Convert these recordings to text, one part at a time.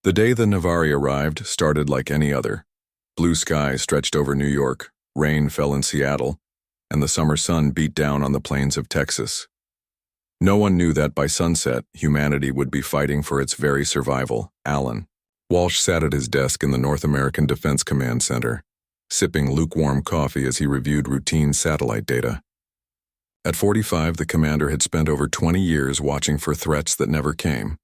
The day the Navari arrived started like any other. Blue skies stretched over New York, rain fell in Seattle, and the summer sun beat down on the plains of Texas. No one knew that by sunset, humanity would be fighting for its very survival. Alan Walsh sat at his desk in the North American Defense Command Center, sipping lukewarm coffee as he reviewed routine satellite data. At 45, the commander had spent over 20 years watching for threats that never came.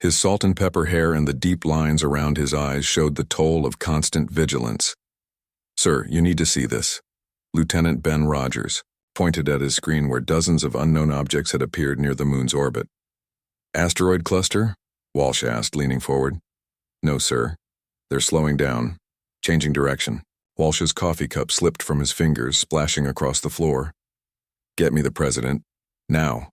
His salt and pepper hair and the deep lines around his eyes showed the toll of constant vigilance. "Sir, you need to see this." Lieutenant Ben Rogers pointed at his screen where dozens of unknown objects had appeared near the moon's orbit. "Asteroid cluster?" Walsh asked, leaning forward. "No, sir. They're slowing down, changing direction." Walsh's coffee cup slipped from his fingers, splashing across the floor. "Get me the president. Now."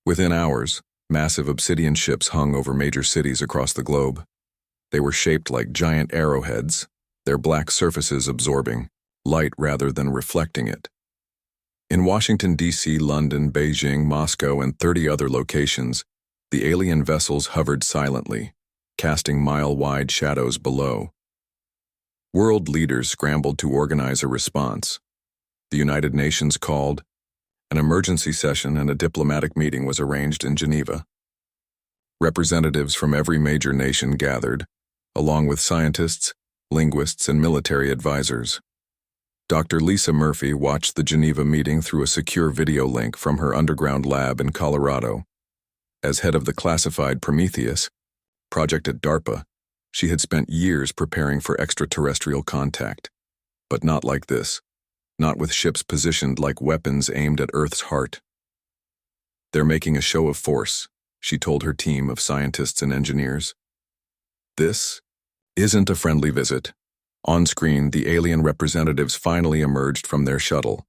Within hours, massive obsidian ships hung over major cities across the globe. They were shaped like giant arrowheads, their black surfaces absorbing light rather than reflecting it. In Washington, D.C., London, Beijing, Moscow, and 30 other locations, the alien vessels hovered silently, casting mile-wide shadows below. World leaders scrambled to organize a response. The United Nations called. An emergency session and a diplomatic meeting was arranged in Geneva. Representatives from every major nation gathered, along with scientists, linguists, and military advisors. Dr. Lisa Murphy watched the Geneva meeting through a secure video link from her underground lab in Colorado. As head of the classified Prometheus project at DARPA, she had spent years preparing for extraterrestrial contact. But not like this. Not with ships positioned like weapons aimed at Earth's heart. "They're making a show of force," she told her team of scientists and engineers. "This isn't a friendly visit." On screen, the alien representatives finally emerged from their shuttle.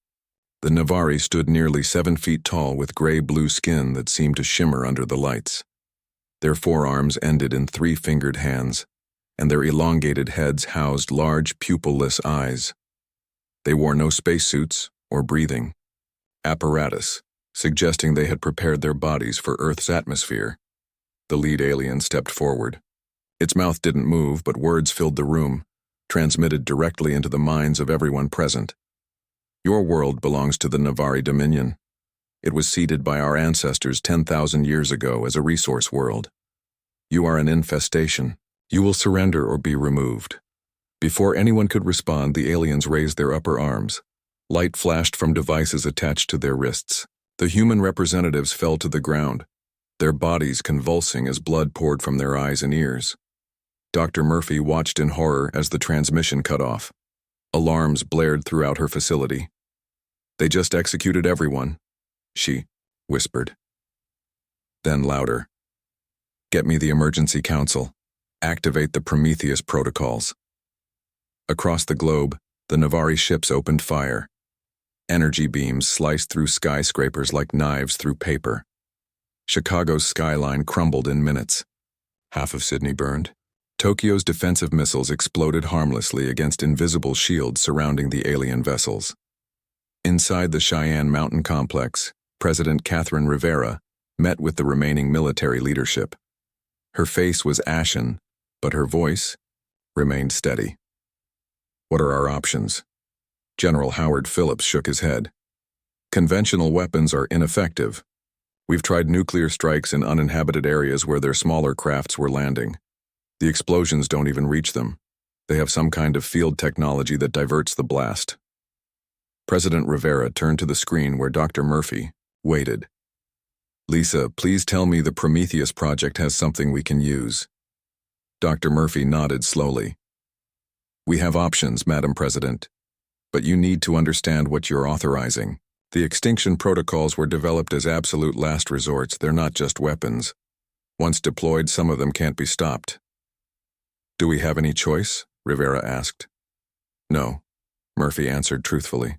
The Navari stood nearly 7 feet tall with gray-blue skin that seemed to shimmer under the lights. Their forearms ended in 3-fingered hands, and their elongated heads housed large, pupil-less eyes. They wore no spacesuits or breathing apparatus, suggesting they had prepared their bodies for Earth's atmosphere. The lead alien stepped forward. Its mouth didn't move, but words filled the room, transmitted directly into the minds of everyone present. "Your world belongs to the Navari Dominion. It was seeded by our ancestors 10,000 years ago as a resource world. You are an infestation. You will surrender or be removed." Before anyone could respond, the aliens raised their upper arms. Light flashed from devices attached to their wrists. The human representatives fell to the ground, their bodies convulsing as blood poured from their eyes and ears. Dr. Murphy watched in horror as the transmission cut off. Alarms blared throughout her facility. "They just executed everyone," she whispered. Then louder. "Get me the emergency council. Activate the Prometheus protocols." Across the globe, the Navari ships opened fire. Energy beams sliced through skyscrapers like knives through paper. Chicago's skyline crumbled in minutes. Half of Sydney burned. Tokyo's defensive missiles exploded harmlessly against invisible shields surrounding the alien vessels. Inside the Cheyenne Mountain complex, President Catherine Rivera met with the remaining military leadership. Her face was ashen, but her voice remained steady. "What are our options?" General Howard Phillips shook his head. "Conventional weapons are ineffective. We've tried nuclear strikes in uninhabited areas where their smaller crafts were landing. The explosions don't even reach them. They have some kind of field technology that diverts the blast." President Rivera turned to the screen where Dr. Murphy waited. "Lisa, please tell me the Prometheus project has something we can use." Dr. Murphy nodded slowly. "We have options, Madam President. But you need to understand what you're authorizing. The Extinction protocols were developed as absolute last resorts. They're not just weapons. Once deployed, some of them can't be stopped." "Do we have any choice?" Rivera asked. "No," Murphy answered truthfully.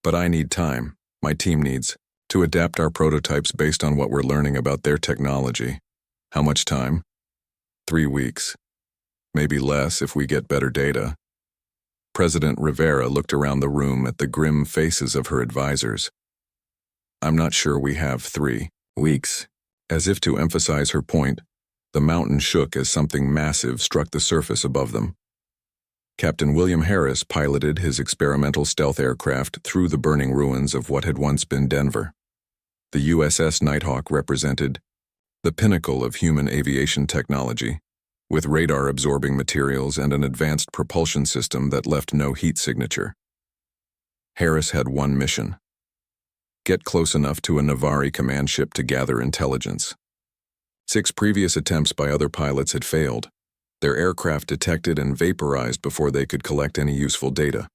"But I need time, my team needs, to adapt our prototypes based on what we're learning about their technology." "How much time?" 3 weeks. Maybe less if we get better data." President Rivera looked around the room at the grim faces of her advisors. "I'm not sure we have 3 weeks." As if to emphasize her point, The mountain shook as something massive struck the surface above them. Captain William Harris piloted his experimental stealth aircraft through the burning ruins of what had once been Denver. The USS Nighthawk represented the pinnacle of human aviation technology, with radar-absorbing materials and an advanced propulsion system that left no heat signature. Harris had one mission: get close enough to a Navari command ship to gather intelligence. 6 previous attempts by other pilots had failed. Their aircraft detected and vaporized before they could collect any useful data.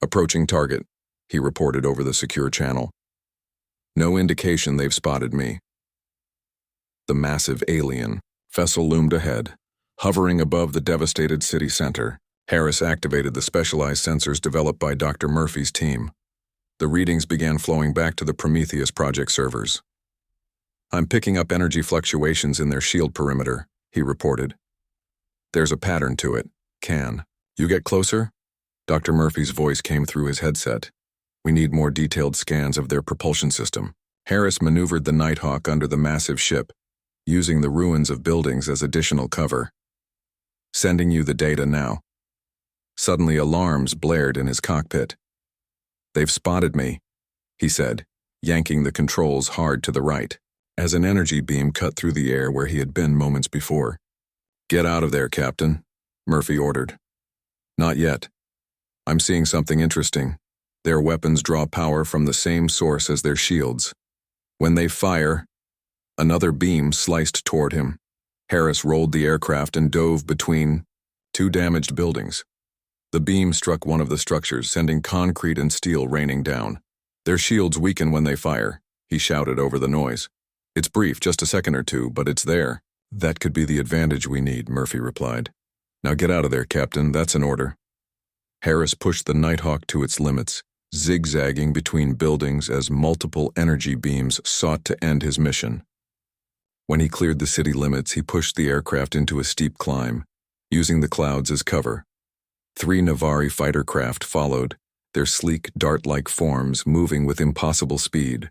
Approaching target, he reported over the secure channel. No indication they've spotted me. The massive alien vessel loomed ahead, hovering above the devastated city center. Harris activated the specialized sensors developed by Dr. Murphy's team. The readings began flowing back to the Prometheus project servers. I'm picking up energy fluctuations in their shield perimeter, he reported. There's a pattern to it. Can you get closer? Dr. Murphy's voice came through his headset. We need more detailed scans of their propulsion system. Harris maneuvered the Nighthawk under the massive ship, using the ruins of buildings as additional cover. Sending you the data now. Suddenly alarms blared in his cockpit. They've spotted me, he said, yanking the controls hard to the right, as an energy beam cut through the air where he had been moments before. Get out of there, Captain, Murphy ordered. Not yet. I'm seeing something interesting. Their weapons draw power from the same source as their shields. When they fire, another beam sliced toward him. Harris rolled the aircraft and dove between 2 damaged buildings. The beam struck one of the structures, sending concrete and steel raining down. Their shields weaken when they fire, he shouted over the noise. It's brief, just a second or two, but it's there. That could be the advantage we need, Murphy replied. Now get out of there, Captain, that's an order. Harris pushed the Nighthawk to its limits, zigzagging between buildings as multiple energy beams sought to end his mission. When he cleared the city limits, he pushed the aircraft into a steep climb, using the clouds as cover. 3 Navari fighter craft followed, their sleek, dart-like forms moving with impossible speed.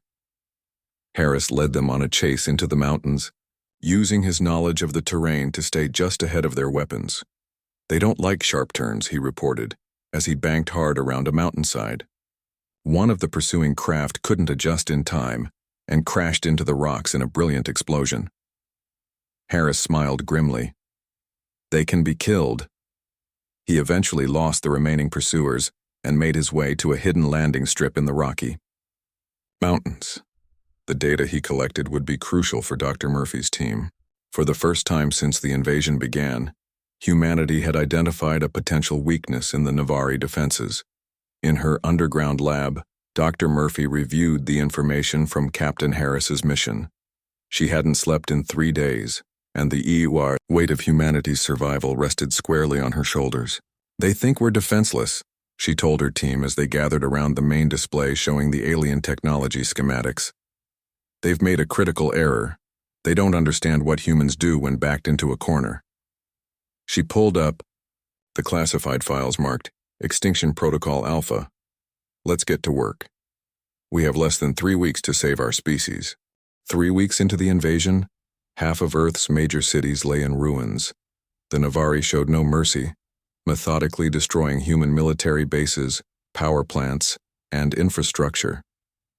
Harris led them on a chase into the mountains, using his knowledge of the terrain to stay just ahead of their weapons. They don't like sharp turns, he reported, as he banked hard around a mountainside. One of the pursuing craft couldn't adjust in time and crashed into the rocks in a brilliant explosion. Harris smiled grimly. They can be killed. He eventually lost the remaining pursuers and made his way to a hidden landing strip in the Rocky Mountains. The data he collected would be crucial for Dr. Murphy's team. For the first time since the invasion began, humanity had identified a potential weakness in the Navari defenses. In her underground lab, Dr. Murphy reviewed the information from Captain Harris's mission. She hadn't slept in 3 days, and the weight of humanity's survival rested squarely on her shoulders. They think we're defenseless, she told her team as they gathered around the main display showing the alien technology schematics. They've made a critical error. They don't understand what humans do when backed into a corner. She pulled up the classified files marked Extinction Protocol Alpha. Let's get to work. We have less than 3 weeks to save our species. 3 weeks into the invasion, half of Earth's major cities lay in ruins. The Navari showed no mercy, methodically destroying human military bases, power plants, and infrastructure.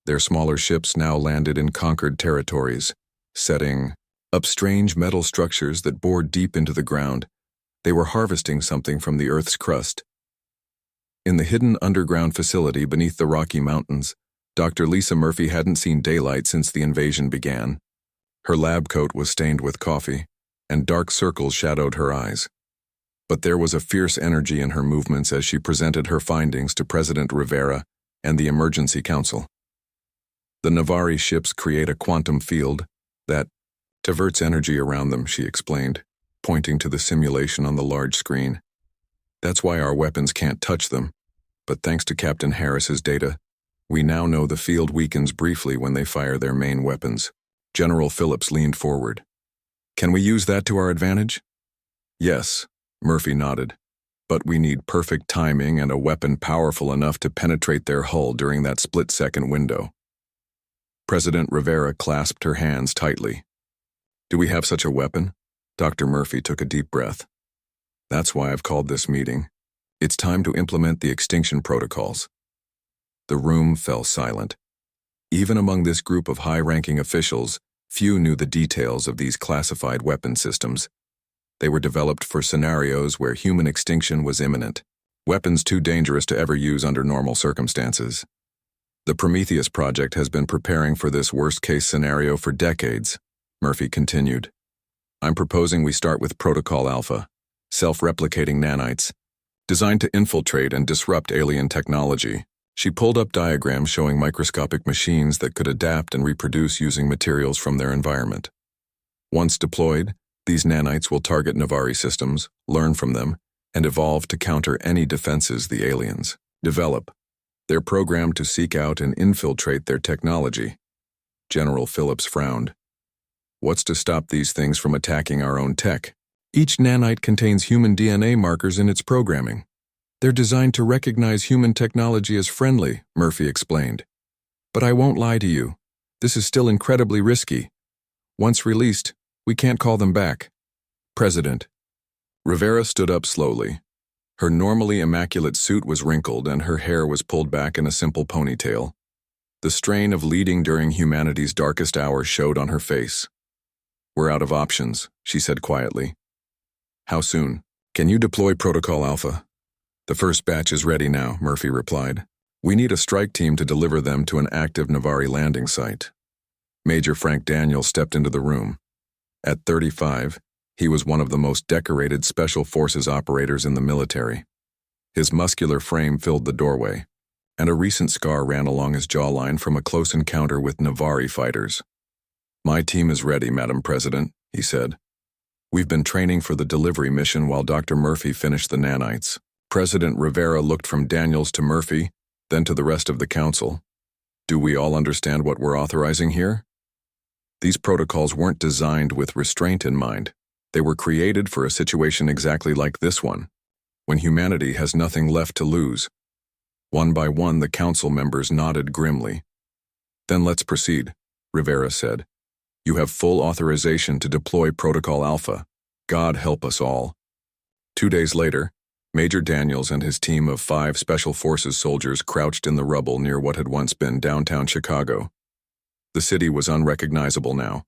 Their smaller ships now landed in conquered territories, setting up strange metal structures that bored deep into the ground. They were harvesting something from the Earth's crust. In the hidden underground facility beneath the Rocky Mountains, Dr. Lisa Murphy hadn't seen daylight since the invasion began. Her lab coat was stained with coffee, and dark circles shadowed her eyes. But there was a fierce energy in her movements as she presented her findings to President Rivera and the Emergency Council. The Navari ships create a quantum field that diverts energy around them, she explained, pointing to the simulation on the large screen. That's why our weapons can't touch them. But thanks to Captain Harris's data, we now know the field weakens briefly when they fire their main weapons. General Phillips leaned forward. Can we use that to our advantage? Yes, Murphy nodded. But we need perfect timing and a weapon powerful enough to penetrate their hull during that split-second window. President Rivera clasped her hands tightly. Do we have such a weapon? Dr. Murphy took a deep breath. That's why I've called this meeting. It's time to implement the extinction protocols. The room fell silent. Even among this group of high-ranking officials, few knew the details of these classified weapon systems. They were developed for scenarios where human extinction was imminent, weapons too dangerous to ever use under normal circumstances. The Prometheus project has been preparing for this worst-case scenario for decades, Murphy continued. I'm proposing we start with Protocol Alpha, self-replicating nanites, designed to infiltrate and disrupt alien technology. She pulled up diagrams showing microscopic machines that could adapt and reproduce using materials from their environment. Once deployed, these nanites will target Navari systems, learn from them, and evolve to counter any defenses the aliens develop. They're programmed to seek out and infiltrate their technology. General Phillips frowned. What's to stop these things from attacking our own tech? Each nanite contains human DNA markers in its programming. They're designed to recognize human technology as friendly, Murphy explained. But I won't lie to you. This is still incredibly risky. Once released, we can't call them back. President. Rivera stood up slowly. Her normally immaculate suit was wrinkled and her hair was pulled back in a simple ponytail. The strain of leading during humanity's darkest hour showed on her face. We're out of options, she said quietly. How soon? Can you deploy Protocol Alpha? The first batch is ready now, Murphy replied. We need a strike team to deliver them to an active Navari landing site. Major Frank Daniels stepped into the room. At 35, he was one of the most decorated Special Forces operators in the military. His muscular frame filled the doorway, and a recent scar ran along his jawline from a close encounter with Navari fighters. My team is ready, Madam President, he said. We've been training for the delivery mission while Dr. Murphy finished the nanites. President Rivera looked from Daniels to Murphy, then to the rest of the council. Do we all understand what we're authorizing here? These protocols weren't designed with restraint in mind. They were created for a situation exactly like this one, when humanity has nothing left to lose. One by one, the council members nodded grimly. Then let's proceed, Rivera said. You have full authorization to deploy Protocol Alpha. God help us all. 2 days later, Major Daniels and his team of 5 Special Forces soldiers crouched in the rubble near what had once been downtown Chicago. The city was unrecognizable now.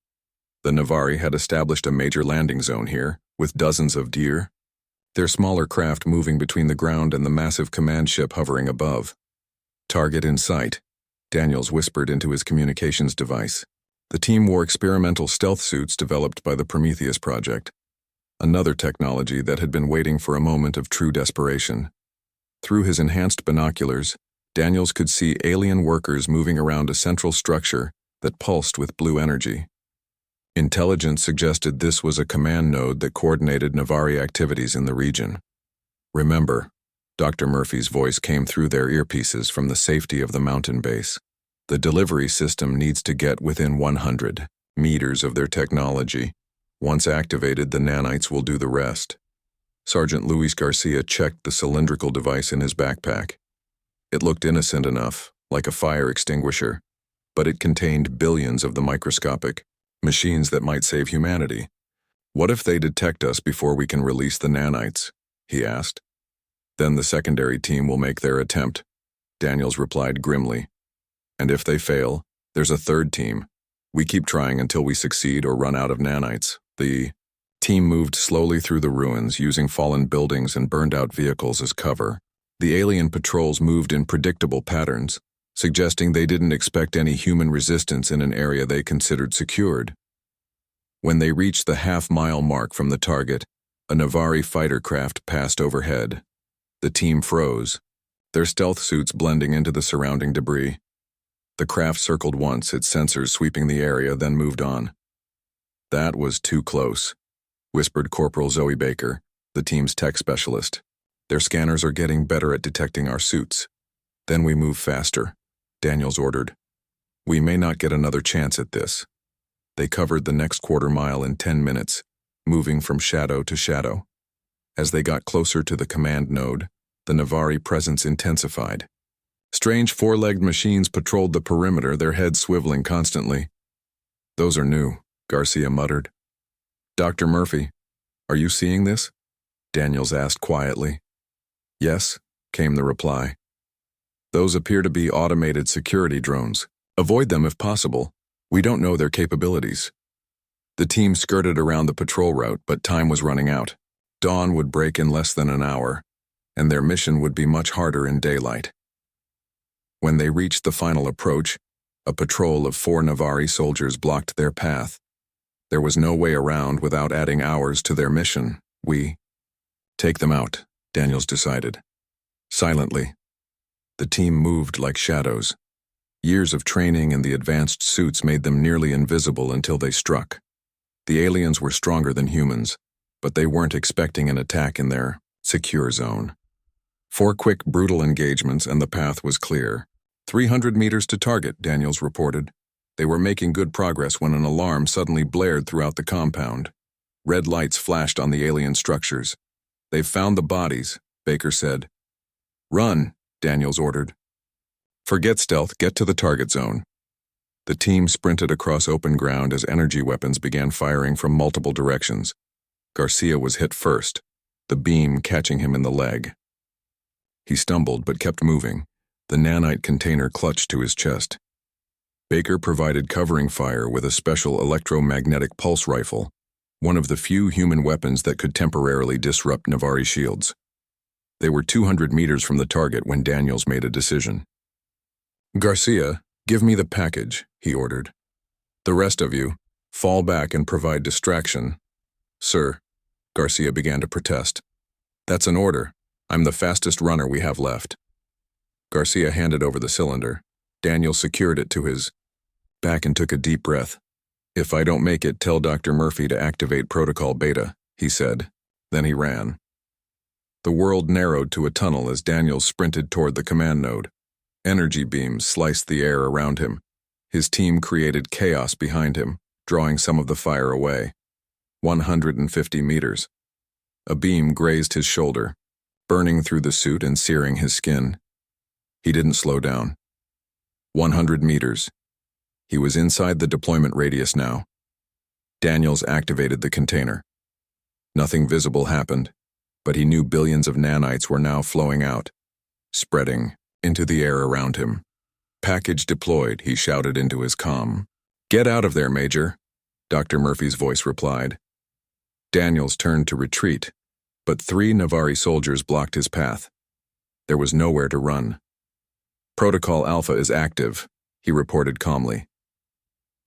The Navari had established a major landing zone here, with dozens of deer, their smaller craft moving between the ground and the massive command ship hovering above. Target in sight, Daniels whispered into his communications device. The team wore experimental stealth suits developed by the Prometheus project, another technology that had been waiting for a moment of true desperation. Through his enhanced binoculars, Daniels could see alien workers moving around a central structure that pulsed with blue energy. Intelligence suggested this was a command node that coordinated Navari activities in the region. Remember, Dr. Murphy's voice came through their earpieces from the safety of the mountain base. The delivery system needs to get within 100 meters of their technology. Once activated, the nanites will do the rest. Sergeant Luis Garcia checked the cylindrical device in his backpack. It looked innocent enough, like a fire extinguisher, but it contained billions of the microscopic machines that might save humanity. What if they detect us before we can release the nanites? He asked. Then the secondary team will make their attempt, Daniels replied grimly. And if they fail, there's a third team. We keep trying until we succeed or run out of nanites. The team moved slowly through the ruins, using fallen buildings and burned-out vehicles as cover. The alien patrols moved in predictable patterns, suggesting they didn't expect any human resistance in an area they considered secured. When they reached the half-mile mark from the target, a Navari fighter craft passed overhead. The team froze, their stealth suits blending into the surrounding debris. The craft circled once, its sensors sweeping the area, then moved on. That was too close, whispered Corporal Zoe Baker, the team's tech specialist. Their scanners are getting better at detecting our suits. Then we move faster, Daniels ordered. We may not get another chance at this. They covered the next quarter mile in 10 minutes, moving from shadow to shadow. As they got closer to the command node, the Navari presence intensified. Strange four-legged machines patrolled the perimeter, their heads swiveling constantly. Those are new, Garcia muttered. Dr. Murphy, Are you seeing this? Daniels asked quietly. Yes, came the reply. Those appear to be automated security drones. Avoid them if possible. We don't know their capabilities. The team skirted around the patrol route, but time was running out. Dawn would break in less than an hour, and their mission would be much harder in daylight. When they reached the final approach, a patrol of 4 Navari soldiers blocked their path. There was no way around without adding hours to their mission. Take them out, Daniels decided. Silently. The team moved like shadows. Years of training and the advanced suits made them nearly invisible until they struck. The aliens were stronger than humans, but they weren't expecting an attack in their secure zone. 4 quick, brutal engagements and the path was clear. 300 meters to target, Daniels reported. They were making good progress when an alarm suddenly blared throughout the compound. Red lights flashed on the alien structures. They've found the bodies, Baker said. Run, Daniels ordered. Forget stealth, get to the target zone. The team sprinted across open ground as energy weapons began firing from multiple directions. Garcia was hit first, the beam catching him in the leg. He stumbled but kept moving, the nanite container clutched to his chest. Baker provided covering fire with a special electromagnetic pulse rifle, one of the few human weapons that could temporarily disrupt Navari shields. They were 200 meters from the target when Daniels made a decision. Garcia, give me the package, he ordered. The rest of you, fall back and provide distraction. Sir, Garcia began to protest. That's an order. I'm the fastest runner we have left. Garcia handed over the cylinder. Daniel secured it to his back and took a deep breath. If I don't make it, tell Dr. Murphy to activate Protocol Beta, he said. Then he ran. The world narrowed to a tunnel as Daniel sprinted toward the command node. Energy beams sliced the air around him. His team created chaos behind him, drawing some of the fire away. 150 meters. A beam grazed his shoulder, burning through the suit and searing his skin. He didn't slow down. 100 meters. He was inside the deployment radius now. Daniels activated the container. Nothing visible happened, but he knew billions of nanites were now flowing out, spreading into the air around him. Package deployed, he shouted into his comm. Get out of there, Major, Dr. Murphy's voice replied. Daniels turned to retreat, but 3 Navari soldiers blocked his path. There was nowhere to run. Protocol Alpha is active, he reported calmly.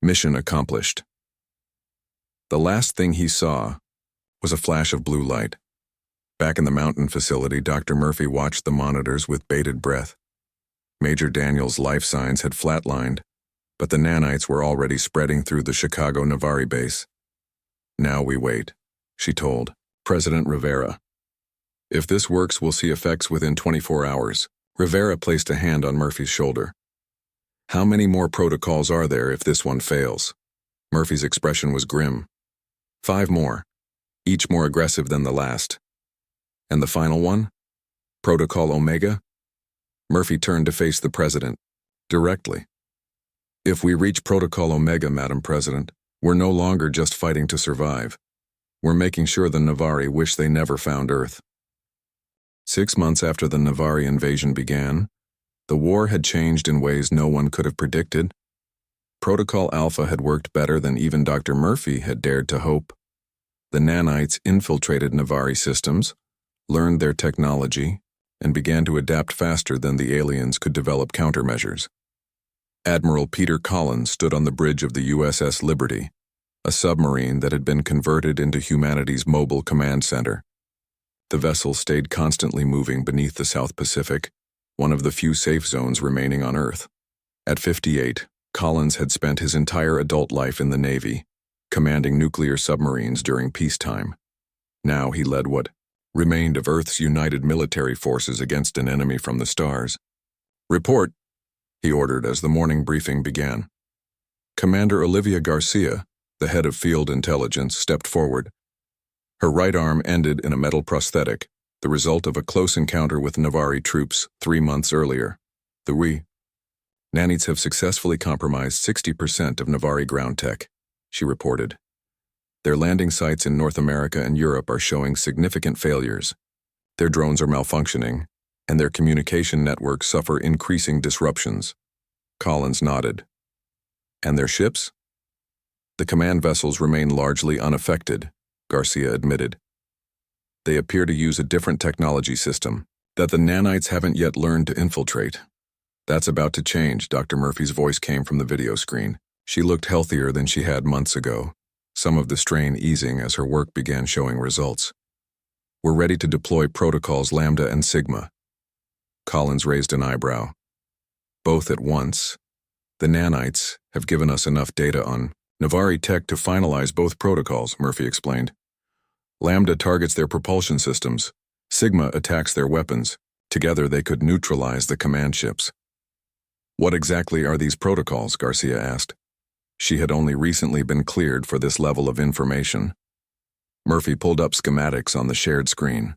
Mission accomplished. The last thing he saw was a flash of blue light. Back in the mountain facility, Dr. Murphy watched the monitors with bated breath. Major Daniels' life signs had flatlined, but the nanites were already spreading through the Chicago Navari base. Now we wait, she told President Rivera. If this works, we'll see effects within 24 hours. Rivera placed a hand on Murphy's shoulder. How many more protocols are there if this one fails? Murphy's expression was grim. 5 more, each more aggressive than the last. And the final one? Protocol Omega? Murphy turned to face the president, directly. If we reach Protocol Omega, Madam President, we're no longer just fighting to survive. We're making sure the Navari wish they never found Earth. 6 months after the Navari invasion began, the war had changed in ways no one could have predicted. Protocol Alpha had worked better than even Dr. Murphy had dared to hope. The nanites infiltrated Navari systems, learned their technology, and began to adapt faster than the aliens could develop countermeasures. Admiral Peter Collins stood on the bridge of the USS Liberty, a submarine that had been converted into humanity's mobile command center. The vessel stayed constantly moving beneath the South Pacific, one of the few safe zones remaining on Earth. At 58, Collins had spent his entire adult life in the Navy, commanding nuclear submarines during peacetime. Now he led what remained of Earth's united military forces against an enemy from the stars. Report, he ordered as the morning briefing began. Commander Olivia Garcia, the head of field intelligence, stepped forward. Her right arm ended in a metal prosthetic, the result of a close encounter with Navari troops 3 months earlier. The nanites have successfully compromised 60% of Navari ground tech, she reported. Their landing sites in North America and Europe are showing significant failures. Their drones are malfunctioning, and their communication networks suffer increasing disruptions. Collins nodded. And their ships? The command vessels remain largely unaffected, Garcia admitted. They appear to use a different technology system that the nanites haven't yet learned to infiltrate. That's about to change, Dr. Murphy's voice came from the video screen. She looked healthier than she had months ago, some of the strain easing as her work began showing results. We're ready to deploy protocols Lambda and Sigma. Collins raised an eyebrow. Both at once? The nanites have given us enough data on Navari tech to finalize both protocols, Murphy explained. Lambda targets their propulsion systems. Sigma attacks their weapons. Together they could neutralize the command ships. What exactly are these protocols? Garcia asked. She had only recently been cleared for this level of information. Murphy pulled up schematics on the shared screen.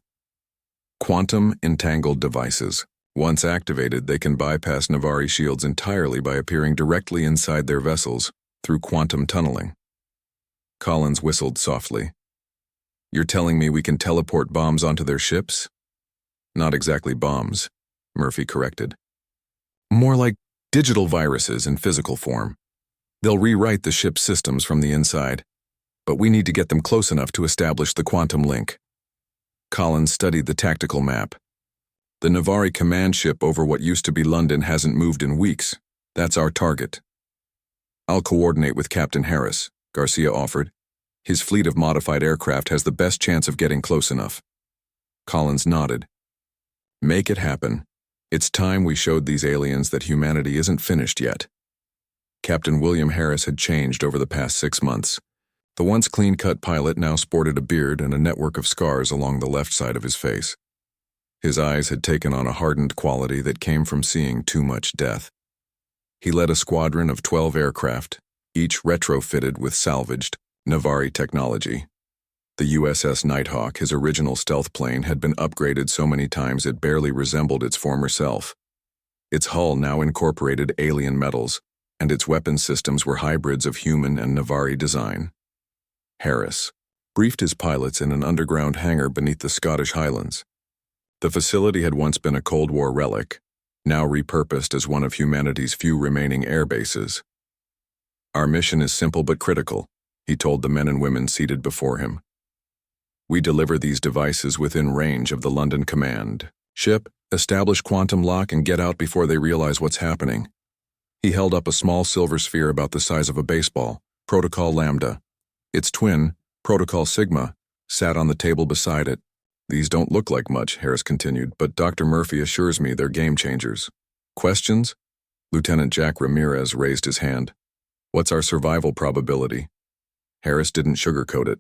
Quantum entangled devices. Once activated, they can bypass Navari shields entirely by appearing directly inside their vessels through quantum tunneling. Collins whistled softly. You're telling me we can teleport bombs onto their ships? Not exactly bombs, Murphy corrected. More like digital viruses in physical form. They'll rewrite the ship's systems from the inside, but we need to get them close enough to establish the quantum link. Collins studied the tactical map. The Navari command ship over what used to be London hasn't moved in weeks. That's our target. I'll coordinate with Captain Harris, Garcia offered. His fleet of modified aircraft has the best chance of getting close enough. Collins nodded. Make it happen. It's time we showed these aliens that humanity isn't finished yet. Captain William Harris had changed over the past 6 months. The once clean-cut pilot now sported a beard and a network of scars along the left side of his face. His eyes had taken on a hardened quality that came from seeing too much death. He led a squadron of 12 aircraft, each retrofitted with salvaged Navari technology. The USS Nighthawk, his original stealth plane, had been upgraded so many times it barely resembled its former self. Its hull now incorporated alien metals, and its weapon systems were hybrids of human and Navari design. Harris briefed his pilots in an underground hangar beneath the Scottish Highlands. The facility had once been a Cold War relic, now repurposed as one of humanity's few remaining air bases. Our mission is simple but critical, he told the men and women seated before him. We deliver these devices within range of the London command ship, establish quantum lock, and get out before they realize what's happening. He held up a small silver sphere about the size of a baseball, Protocol Lambda. Its twin, Protocol Sigma, sat on the table beside it. These don't look like much, Harris continued, but Dr. Murphy assures me they're game changers. Questions? Lieutenant Jack Ramirez raised his hand. What's our survival probability? Harris didn't sugarcoat it.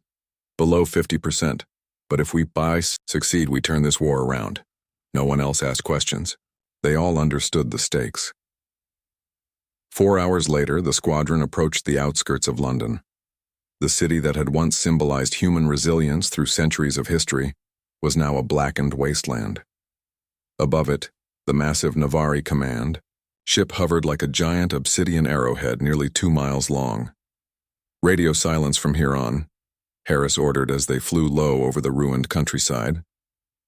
Below 50%. But if we succeed, we turn this war around. No one else asked questions. They all understood the stakes. 4 hours later, the squadron approached the outskirts of London. The city that had once symbolized human resilience through centuries of history was now a blackened wasteland. Above it, the massive Navari command ship hovered like a giant obsidian arrowhead nearly 2 miles long. Radio silence from here on, Harris ordered as they flew low over the ruined countryside.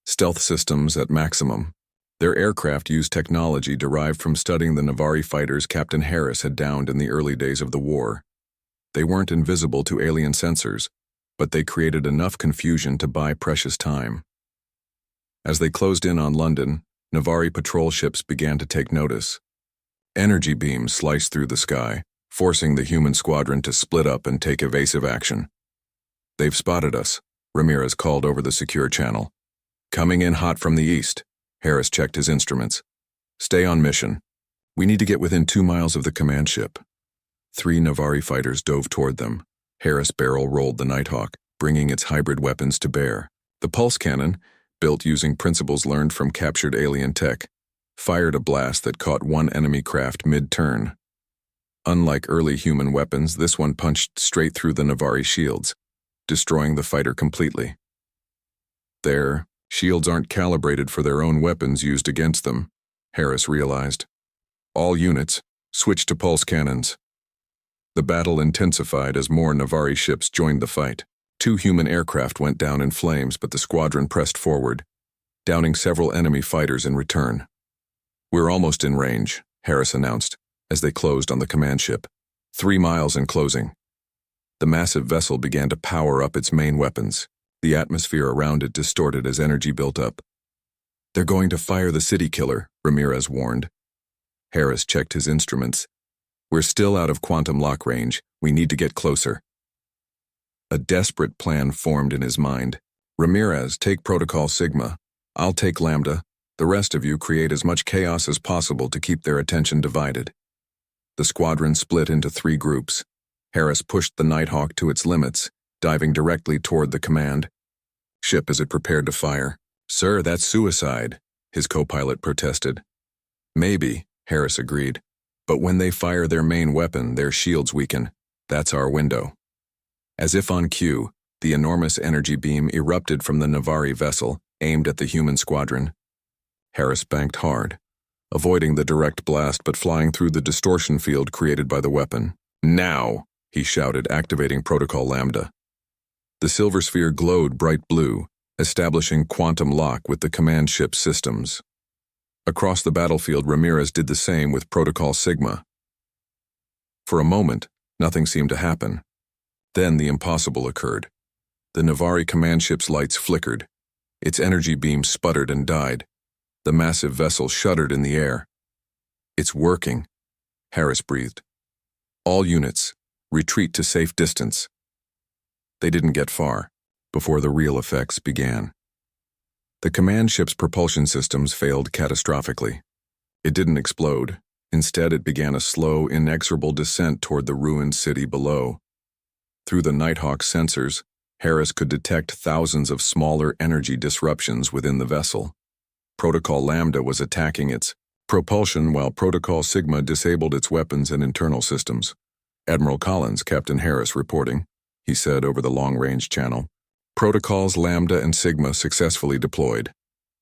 Stealth systems at maximum. Their aircraft used technology derived from studying the Navari fighters Captain Harris had downed in the early days of the war. They weren't invisible to alien sensors, but they created enough confusion to buy precious time. As they closed in on London, Navari patrol ships began to take notice. Energy beams sliced through the sky, forcing the human squadron to split up and take evasive action. They've spotted us, Ramirez called over the secure channel. Coming in hot from the east. Harris checked his instruments. Stay on mission. We need to get within 2 miles of the command ship. 3 Navari fighters dove toward them. Harris barrel-rolled the Nighthawk, bringing its hybrid weapons to bear. The pulse cannon, built using principles learned from captured alien tech, fired a blast that caught one enemy craft mid-turn. Unlike early human weapons, this one punched straight through the Navari shields, destroying the fighter completely. Their shields aren't calibrated for their own weapons used against them, Harris realized. All units, switch to pulse cannons. The battle intensified as more Navari ships joined the fight. 2 human aircraft went down in flames, but the squadron pressed forward, downing several enemy fighters in return. "We're almost in range," Harris announced, as they closed on the command ship. 3 miles in closing. The massive vessel began to power up its main weapons. The atmosphere around it distorted as energy built up. "They're going to fire the city killer," Ramirez warned. Harris checked his instruments. "We're still out of quantum lock range. We need to get closer." A desperate plan formed in his mind. "Ramirez, take Protocol Sigma. I'll take Lambda. The rest of you create as much chaos as possible to keep their attention divided." The squadron split into 3 groups. Harris pushed the Nighthawk to its limits, diving directly toward the command ship as it prepared to fire. "Sir, that's suicide," his co-pilot protested. "Maybe," Harris agreed. "But when they fire their main weapon, their shields weaken. That's our window." As if on cue, the enormous energy beam erupted from the Navari vessel, aimed at the human squadron. Harris banked hard, avoiding the direct blast but flying through the distortion field created by the weapon. "Now!" he shouted, activating Protocol Lambda. The silver sphere glowed bright blue, establishing quantum lock with the command ship systems. Across the battlefield, Ramirez did the same with Protocol Sigma. For a moment, nothing seemed to happen. Then the impossible occurred. The Navari command ship's lights flickered. Its energy beam sputtered and died. The massive vessel shuddered in the air. "It's working," Harris breathed. "All units, retreat to safe distance." They didn't get far before the real effects began. The command ship's propulsion systems failed catastrophically. It didn't explode. Instead, it began a slow, inexorable descent toward the ruined city below. Through the Nighthawk's sensors, Harris could detect thousands of smaller energy disruptions within the vessel. Protocol Lambda was attacking its propulsion while Protocol Sigma disabled its weapons and internal systems. "Admiral Collins, Captain Harris reporting," he said over the long-range channel. "Protocols Lambda and Sigma successfully deployed.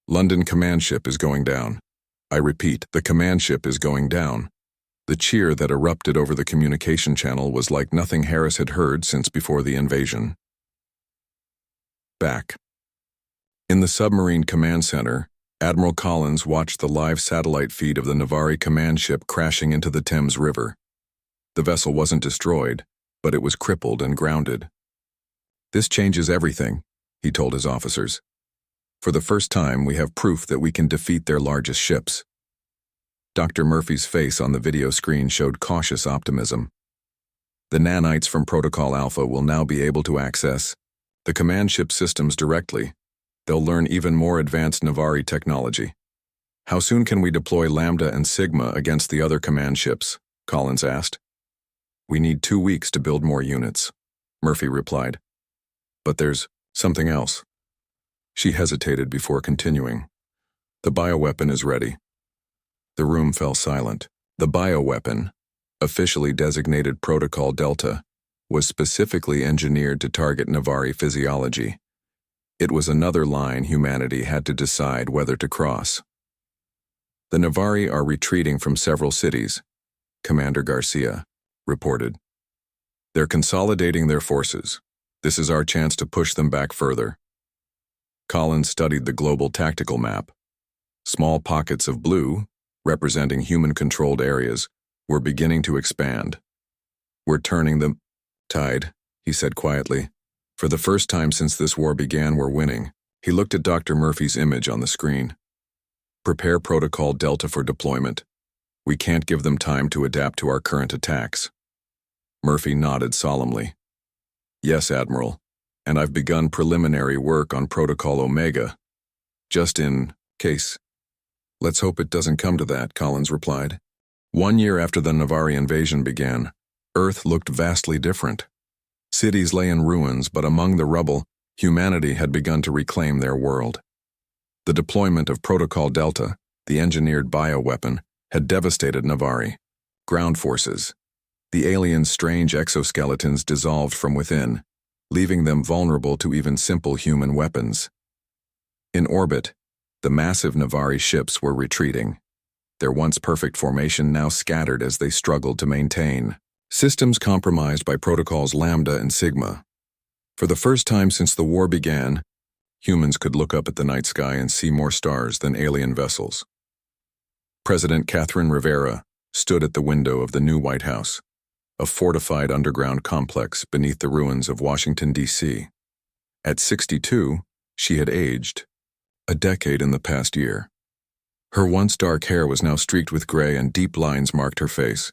London command ship is going down. I repeat, the command ship is going down." The cheer that erupted over the communication channel was like nothing Harris had heard since before the invasion. Back. In the submarine command center, Admiral Collins watched the live satellite feed of the Navari command ship crashing into the Thames River. The vessel wasn't destroyed, but it was crippled and grounded. "This changes everything," he told his officers. "For the first time, we have proof that we can defeat their largest ships." Dr. Murphy's face on the video screen showed cautious optimism. "The nanites from Protocol Alpha will now be able to access the command ship systems directly. They'll learn even more advanced Navari technology." "How soon can we deploy Lambda and Sigma against the other command ships?" Collins asked. "We need 2 weeks to build more units," Murphy replied. "But there's something else." She hesitated before continuing. "The bioweapon is ready." The room fell silent. The bioweapon, officially designated Protocol Delta, was specifically engineered to target Navari physiology. It was another line humanity had to decide whether to cross. "The Navari are retreating from several cities," Commander Garcia reported. "They're consolidating their forces. This is our chance to push them back further." Collins studied the global tactical map. Small pockets of blue, representing human-controlled areas, were beginning to expand. "We're turning the tide," he said quietly. "For the first time since this war began, we're winning." He looked at Dr. Murphy's image on the screen. "Prepare Protocol Delta for deployment. We can't give them time to adapt to our current attacks." Murphy nodded solemnly. "Yes, Admiral, and I've begun preliminary work on Protocol Omega, just in case." "Let's hope it doesn't come to that," Collins replied. 1 year after the Navari invasion began, Earth looked vastly different. Cities lay in ruins, but among the rubble, humanity had begun to reclaim their world. The deployment of Protocol Delta, the engineered bioweapon, had devastated Navari. Ground forces. The aliens' strange exoskeletons dissolved from within, leaving them vulnerable to even simple human weapons. In orbit, the massive Navari ships were retreating, their once perfect formation now scattered as they struggled to maintain. Systems compromised by protocols Lambda and Sigma. For the first time since the war began, humans could look up at the night sky and see more stars than alien vessels. President Catherine Rivera stood at the window of the new White House, a fortified underground complex beneath the ruins of Washington, D.C. At 62, she had aged, a decade in the past year. Her once dark hair was now streaked with gray and deep lines marked her face.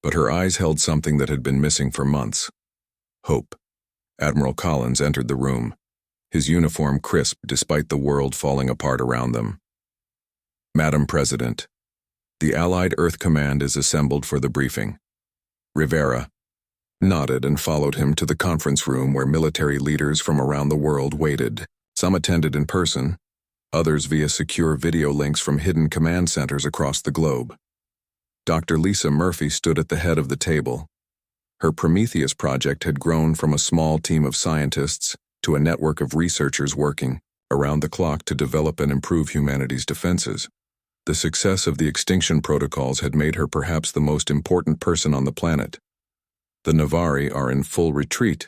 But her eyes held something that had been missing for months: hope. Admiral Collins entered the room, his uniform crisp despite the world falling apart around them. Madam President, the Allied Earth Command is assembled for the briefing. Rivera nodded and followed him to the conference room where military leaders from around the world waited. Some attended in person, others via secure video links from hidden command centers across the globe. Dr. Lisa Murphy stood at the head of the table. Her Prometheus project had grown from a small team of scientists to a network of researchers working around the clock to develop and improve humanity's defenses. The success of the Extinction protocols had made her perhaps the most important person on the planet. The Navari are in full retreat,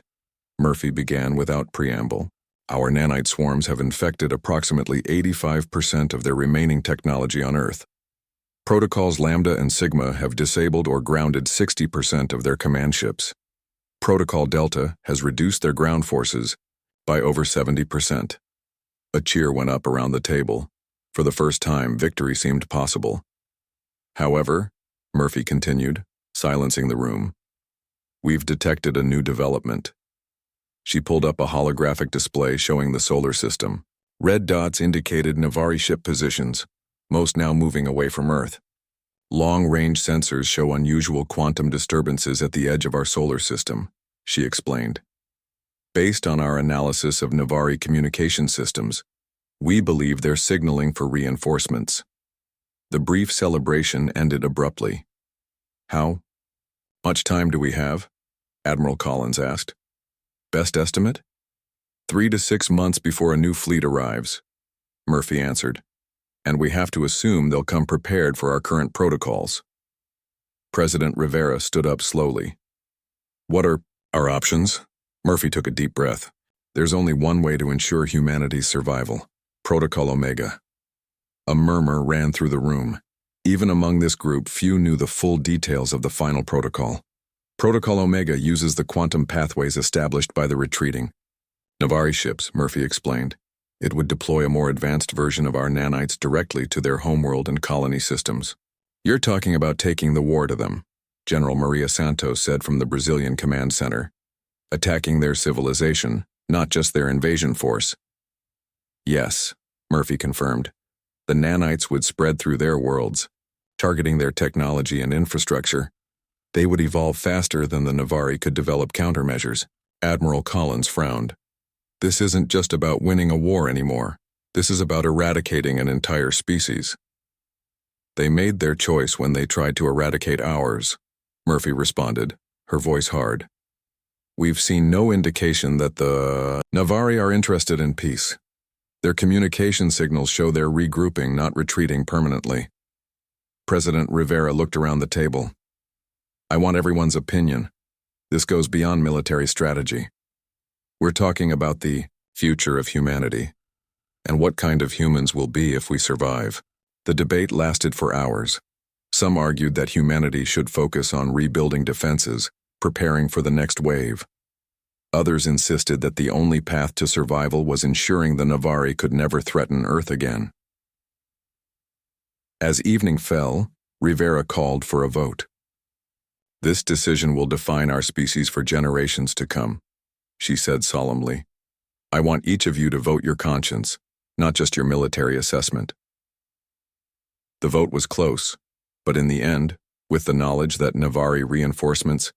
Murphy began without preamble. Our nanite swarms have infected approximately 85% of their remaining technology on Earth. Protocols Lambda and Sigma have disabled or grounded 60% of their command ships. Protocol Delta has reduced their ground forces by over 70%. A cheer went up around the table. For the first time, victory seemed possible. However, Murphy continued, silencing the room, we've detected a new development. She pulled up a holographic display showing the solar system. Red dots indicated Navari ship positions, most now moving away from Earth. Long-range sensors show unusual quantum disturbances at the edge of our solar system, she explained. Based on our analysis of Navari communication systems, we believe they're signaling for reinforcements. The brief celebration ended abruptly. How much time do we have? Admiral Collins asked. Best estimate? 3 to 6 months before a new fleet arrives, Murphy answered. And we have to assume they'll come prepared for our current protocols. President Rivera stood up slowly. What are our options? Murphy took a deep breath. There's only one way to ensure humanity's survival: Protocol Omega. A murmur ran through the room. Even among this group, few knew the full details of the final protocol. Protocol Omega uses the quantum pathways established by the retreating Navari ships, Murphy explained. It would deploy a more advanced version of our nanites directly to their homeworld and colony systems. You're talking about taking the war to them, General Maria Santos said from the Brazilian command center. Attacking their civilization, not just their invasion force. Yes, Murphy confirmed. The nanites would spread through their worlds, targeting their technology and infrastructure. They would evolve faster than the Navari could develop countermeasures. Admiral Collins frowned. This isn't just about winning a war anymore. This is about eradicating an entire species. They made their choice when they tried to eradicate ours, Murphy responded, her voice hard. We've seen no indication that the Navari are interested in peace. Their communication signals show they're regrouping, not retreating permanently. President Rivera looked around the table. I want everyone's opinion. This goes beyond military strategy. We're talking about the future of humanity, and what kind of humans we'll be if we survive. The debate lasted for hours. Some argued that humanity should focus on rebuilding defenses, preparing for the next wave. Others insisted that the only path to survival was ensuring the Navari could never threaten Earth again. As evening fell, Rivera called for a vote. This decision will define our species for generations to come, she said solemnly. I want each of you to vote your conscience, not just your military assessment. The vote was close, but in the end, with the knowledge that Navari reinforcements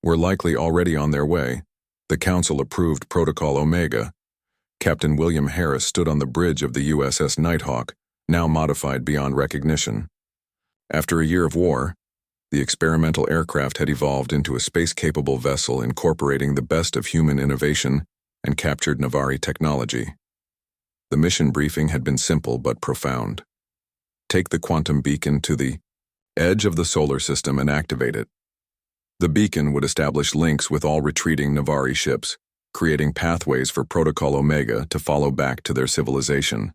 were likely already on their way, the Council approved Protocol Omega. Captain William Harris stood on the bridge of the USS Nighthawk, now modified beyond recognition. After a year of war, the experimental aircraft had evolved into a space-capable vessel incorporating the best of human innovation and captured Navari technology. The mission briefing had been simple but profound. Take the quantum beacon to the edge of the solar system and activate it. The beacon would establish links with all retreating Navari ships, creating pathways for Protocol Omega to follow back to their civilization.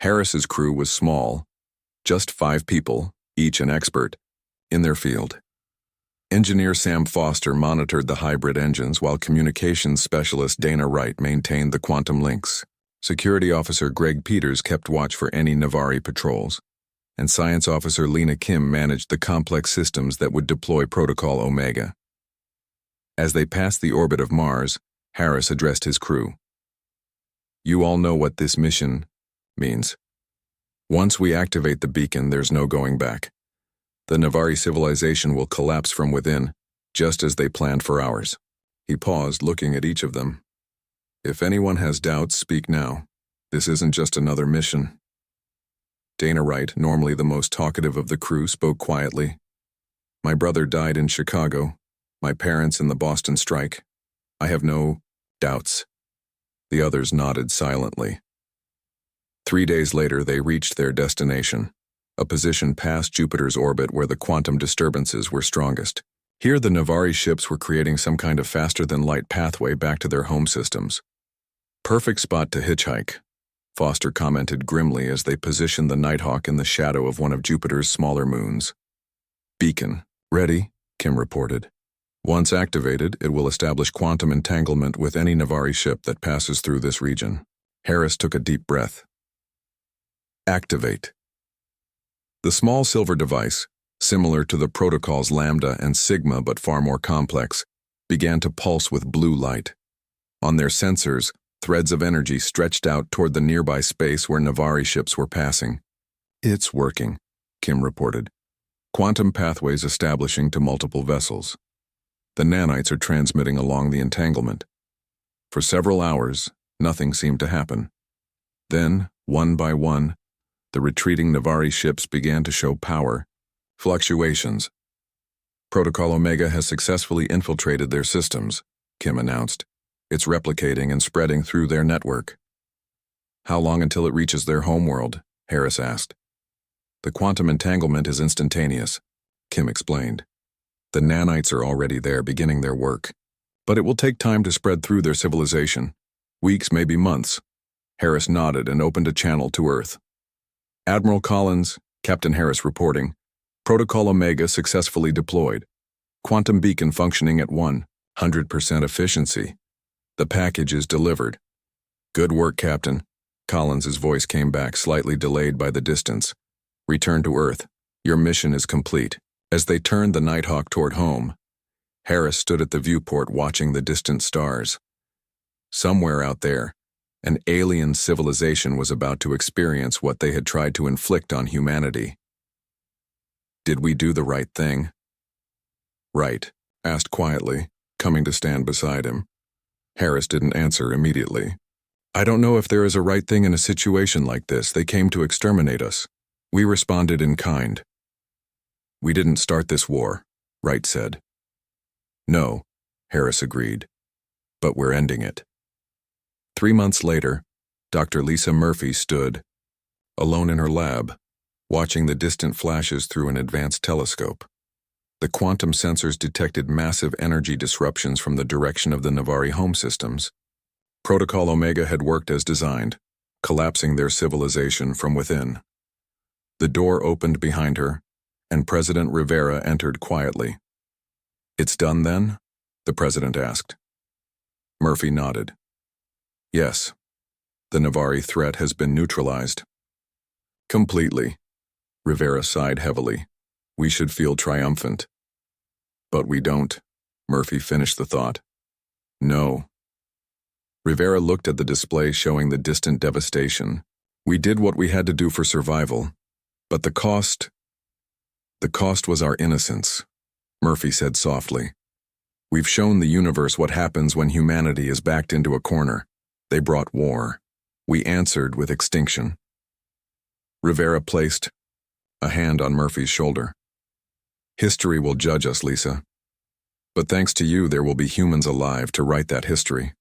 Harris's crew was small, just 5 people, each an expert, in their field. Engineer Sam Foster monitored the hybrid engines while communications specialist Dana Wright maintained the quantum links. Security officer Greg Peters kept watch for any Navari patrols, and science officer Lena Kim managed the complex systems that would deploy Protocol Omega. As they passed the orbit of Mars, Harris addressed his crew. "You all know what this mission means. Once we activate the beacon, there's no going back. The Navari civilization will collapse from within, just as they planned for ours." He paused, looking at each of them. "If anyone has doubts, speak now. This isn't just another mission." Dana Wright, normally the most talkative of the crew, spoke quietly. "My brother died in Chicago, my parents in the Boston strike. I have no doubts." The others nodded silently. 3 days later, they reached their destination, a position past Jupiter's orbit where the quantum disturbances were strongest. Here, the Navari ships were creating some kind of faster-than-light pathway back to their home systems. "Perfect spot to hitchhike," Foster commented grimly as they positioned the Nighthawk in the shadow of one of Jupiter's smaller moons. "Beacon, ready," Kim reported. "Once activated, it will establish quantum entanglement with any Navari ship that passes through this region." Harris took a deep breath. Activate. The small silver device, similar to the protocols Lambda and Sigma but far more complex, began to pulse with blue light. On their sensors, threads of energy stretched out toward the nearby space where Navari ships were passing. "It's working," Kim reported. "Quantum pathways establishing to multiple vessels. The nanites are transmitting along the entanglement." For several hours, nothing seemed to happen. Then, one by one, the retreating Navari ships began to show power fluctuations. "Protocol Omega has successfully infiltrated their systems," Kim announced. "It's replicating and spreading through their network." "How long until it reaches their homeworld?" Harris asked. "The quantum entanglement is instantaneous," Kim explained. "The nanites are already there beginning their work, but it will take time to spread through their civilization. Weeks, maybe months." Harris nodded and opened a channel to Earth. "Admiral Collins, Captain Harris reporting. Protocol Omega successfully deployed. Quantum beacon functioning at 100% efficiency. The package is delivered." "Good work, Captain." Collins's voice came back, slightly delayed by the distance. "Return to Earth. Your mission is complete." As they turned the Nighthawk toward home, Harris stood at the viewport watching the distant stars. Somewhere out there, an alien civilization was about to experience what they had tried to inflict on humanity. "Did we do the right thing?" Wright asked quietly, coming to stand beside him. Harris didn't answer immediately. "I don't know if there is a right thing in a situation like this. They came to exterminate us. We responded in kind." "We didn't start this war," Wright said. "No," Harris agreed. "But we're ending it." 3 months later, Dr. Lisa Murphy stood, alone in her lab, watching the distant flashes through an advanced telescope. The quantum sensors detected massive energy disruptions from the direction of the Navari home systems. Protocol Omega had worked as designed, collapsing their civilization from within. The door opened behind her, and President Rivera entered quietly. "It's done then?" the president asked. Murphy nodded. "Yes, the Navari threat has been neutralized." "Completely." Rivera sighed heavily. "We should feel triumphant." "But we don't," Murphy finished the thought. "No." Rivera looked at the display showing the distant devastation. "We did what we had to do for survival, but the cost was our innocence," Murphy said softly. "We've shown the universe what happens when humanity is backed into a corner. They brought war. We answered with extinction." Rivera placed a hand on Murphy's shoulder. "History will judge us, Lisa. But thanks to you, there will be humans alive to write that history."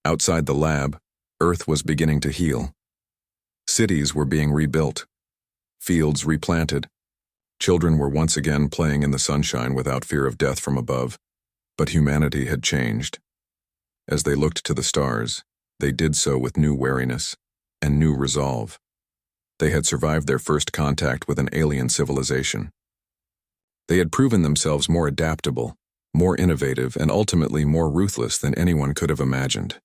Outside the lab, Earth was beginning to heal. Cities were being rebuilt, fields replanted, Children were once again playing in the sunshine without fear of death from above, but humanity had changed. As they looked to the stars, they did so with new wariness and new resolve. They had survived their first contact with an alien civilization. They had proven themselves more adaptable, more innovative, and ultimately more ruthless than anyone could have imagined.